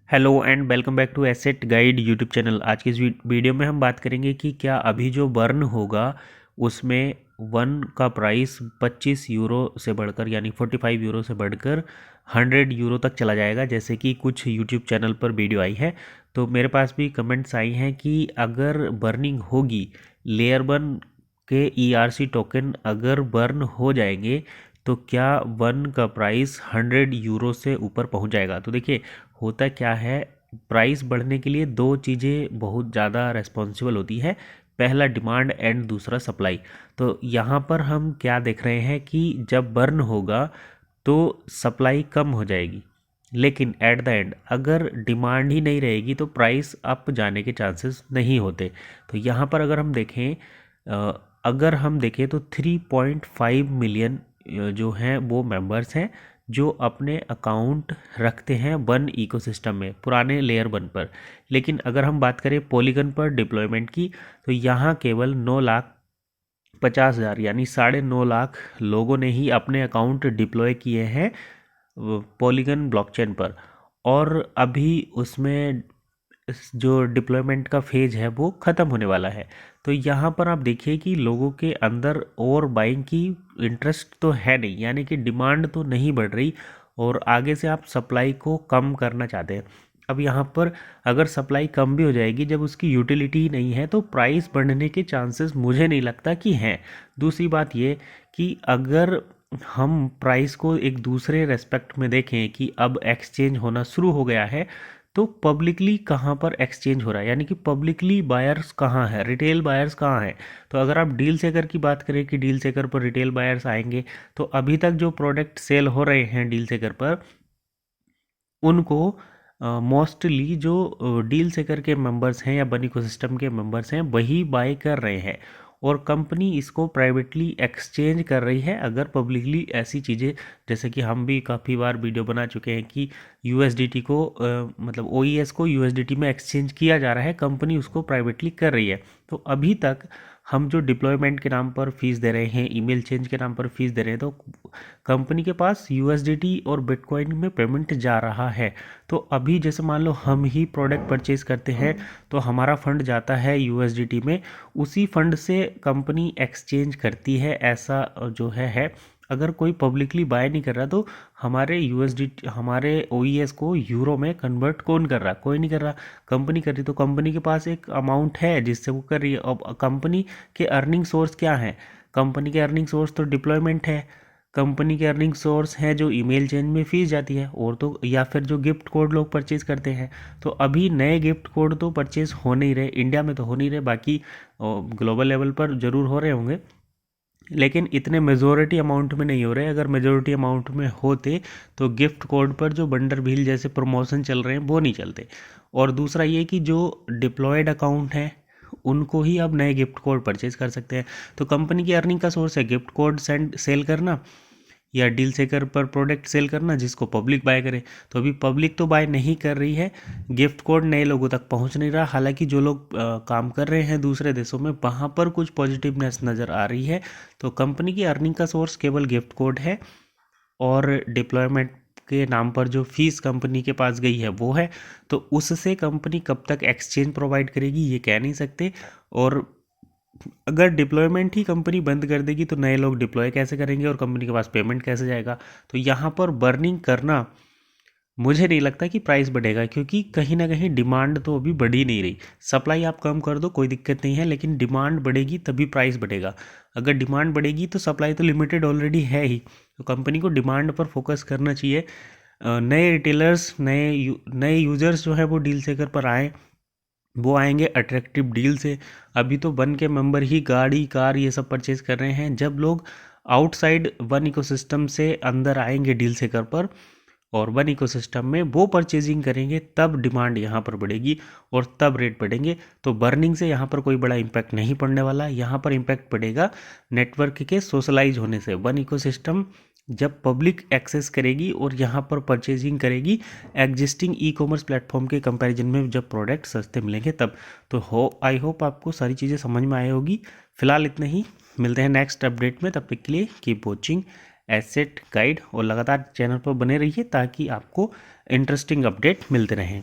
Hello and welcome back to asset guide YouTube channel. आज की इस वीडियो में हम बात करेंगे कि क्या अभी जो बर्न होगा उसमें वन का प्राइस 25 यूरो से बढ़कर यानी 45 यूरो से बढ़कर 100 यूरो तक चला जाएगा, जैसे कि कुछ यूट्यूब चैनल पर वीडियो आई है। तो मेरे पास भी कमेंट्स आई हैं कि अगर बर्निंग होगी, लेयर वन के ईआरसी टोकन अगर बर्न हो जाएंगे तो क्या वन का प्राइस 100 यूरो से ऊपर पहुंच जाएगा। तो देखिए, होता क्या है, प्राइस बढ़ने के लिए दो चीज़ें बहुत ज़्यादा रेस्पॉन्सिबल होती है। पहला डिमांड एंड दूसरा सप्लाई। तो यहाँ पर हम क्या देख रहे हैं कि जब बर्न होगा तो सप्लाई कम हो जाएगी, लेकिन एट द एंड अगर डिमांड ही नहीं रहेगी तो प्राइस अप जाने के चांसेस नहीं होते। तो यहाँ पर अगर हम देखें तो 3.5 मिलियन जो हैं वो मेंबर्स हैं जो अपने अकाउंट रखते हैं वन इकोसिस्टम में, पुराने लेयर वन पर। लेकिन अगर हम बात करें पॉलीगन पर डिप्लॉयमेंट की, तो यहाँ केवल 9,50,000 यानी 9.5 लाख लोगों ने ही अपने अकाउंट डिप्लॉय किए हैं पॉलीगन ब्लॉकचेन पर। और अभी उसमें जो डिप्लॉयमेंट का फेज है वो ख़त्म होने वाला है। तो यहाँ पर आप देखिए कि लोगों के अंदर और बाइंग की इंटरेस्ट तो है नहीं, यानी कि डिमांड तो नहीं बढ़ रही और आगे से आप सप्लाई को कम करना चाहते हैं। अब यहाँ पर अगर सप्लाई कम भी हो जाएगी, जब उसकी यूटिलिटी ही नहीं है, तो प्राइस बढ़ने के चांसेस मुझे नहीं लगता कि हैं। दूसरी बात ये कि अगर हम प्राइस को एक दूसरे रेस्पेक्ट में देखें कि अब एक्सचेंज होना शुरू हो गया है, तो पब्लिकली कहाँ पर एक्सचेंज हो रहा है, यानी कि पब्लिकली बायर्स कहाँ है, रिटेल बायर्स कहाँ हैं। तो अगर आप डील सेकर की बात करें कि डील सेकर पर रिटेल बायर्स आएंगे, तो अभी तक जो प्रोडक्ट सेल हो रहे हैं डील सेकर पर, उनको मोस्टली जो डील सेकर के मेंबर्स हैं या बन इकोसिस्टम के मेंबर्स हैं वही बाय कर रहे हैं, और कंपनी इसको प्राइवेटली एक्सचेंज कर रही है। अगर पब्लिकली ऐसी चीज़ें, जैसे कि हम भी काफ़ी बार वीडियो बना चुके हैं कि यूएसडीटी को मतलब ओईएस को यूएसडीटी में एक्सचेंज किया जा रहा है, कंपनी उसको प्राइवेटली कर रही है। तो अभी तक हम जो डिप्लॉयमेंट के नाम पर फीस दे रहे हैं, ईमेल चेंज के नाम पर फीस दे रहे हैं, तो कंपनी के पास यूएसडीटी और बिटकॉइन में पेमेंट जा रहा है। तो अभी जैसे मान लो हम ही प्रोडक्ट परचेज करते हैं, तो हमारा फंड जाता है यूएसडीटी में, उसी फंड से कंपनी एक्सचेंज करती है। ऐसा जो है अगर कोई पब्लिकली बाय नहीं कर रहा तो हमारे ओईएस को यूरो में कन्वर्ट कौन कर रहा? कोई नहीं कर रहा, कंपनी कर रही। तो कंपनी के पास एक अमाउंट है जिससे वो कर रही है। अब कंपनी के अर्निंग सोर्स क्या है? कंपनी के अर्निंग सोर्स तो डिप्लॉयमेंट है। कंपनी के अर्निंग सोर्स है जो ईमेल चेंज में फीस जाती है, और तो या फिर जो गिफ्ट कोड लोग परचेज करते हैं। तो अभी नए गिफ्ट कोड तो परचेज हो नहीं रहे, इंडिया में तो हो नहीं रहे, बाकी ग्लोबल लेवल पर ज़रूर हो रहे होंगे, लेकिन इतने मेजोरिटी अमाउंट में नहीं हो रहे। अगर मेजोरिटी अमाउंट में होते तो गिफ्ट कोड पर जो बंडर व्हील जैसे प्रमोशन चल रहे हैं वो नहीं चलते। और दूसरा ये कि जो डिप्लॉयड अकाउंट है उनको ही अब नए गिफ्ट कोड परचेज कर सकते हैं। तो कंपनी की अर्निंग का सोर्स है गिफ्ट कोड सेल करना या डील सेकर पर प्रोडक्ट सेल करना जिसको पब्लिक बाय करे। तो अभी पब्लिक तो बाय नहीं कर रही है, गिफ्ट कोड नए लोगों तक पहुंच नहीं रहा। हालांकि जो लोग काम कर रहे हैं दूसरे देशों में, वहाँ पर कुछ पॉजिटिवनेस नज़र आ रही है। तो कंपनी की अर्निंग का सोर्स केवल गिफ्ट कोड है, और डिप्लॉयमेंट के नाम पर जो फीस कंपनी के पास गई है वो है। तो उससे कंपनी कब तक एक्सचेंज प्रोवाइड करेगी ये कह नहीं सकते। और अगर डिप्लॉयमेंट ही कंपनी बंद कर देगी तो नए लोग डिप्लॉय कैसे करेंगे और कंपनी के पास पेमेंट कैसे जाएगा? तो यहाँ पर बर्निंग करना, मुझे नहीं लगता कि प्राइस बढ़ेगा, क्योंकि कहीं ना कहीं डिमांड तो अभी बढ़ ही नहीं रही। सप्लाई आप कम कर दो कोई दिक्कत नहीं है, लेकिन डिमांड बढ़ेगी तभी प्राइस बढ़ेगा। अगर डिमांड बढ़ेगी तो सप्लाई तो लिमिटेड ऑलरेडी है ही। तो कंपनी को डिमांड पर फोकस करना चाहिए। नए रिटेलर्स, नए यूजर्स जो है वो डील सेकर पर आए, वो आएंगे अट्रैक्टिव डील से। अभी तो वन के मेंबर ही गाड़ी कार ये सब परचेज कर रहे हैं। जब लोग आउटसाइड वन इकोसिस्टम से अंदर आएंगे डील सेकर पर और वन इकोसिस्टम में वो परचेजिंग करेंगे, तब डिमांड यहाँ पर बढ़ेगी और तब रेट बढ़ेंगे। तो बर्निंग से यहाँ पर कोई बड़ा इम्पैक्ट नहीं पड़ने वाला। यहाँ पर इम्पैक्ट पड़ेगा नेटवर्क के सोशलाइज होने से। वन इकोसिस्टम जब पब्लिक एक्सेस करेगी और यहाँ पर परचेजिंग करेगी एग्जिस्टिंग ई कॉमर्स प्लेटफॉर्म के कंपैरिजन में, जब प्रोडक्ट सस्ते मिलेंगे तब। तो आई होप आपको सारी चीज़ें समझ में आई होगी। फिलहाल इतना ही, मिलते हैं नेक्स्ट अपडेट में। तब तक के लिए कीप वॉचिंग एसेट गाइड और लगातार चैनल पर बने रहिए ताकि आपको इंटरेस्टिंग अपडेट मिलते रहें।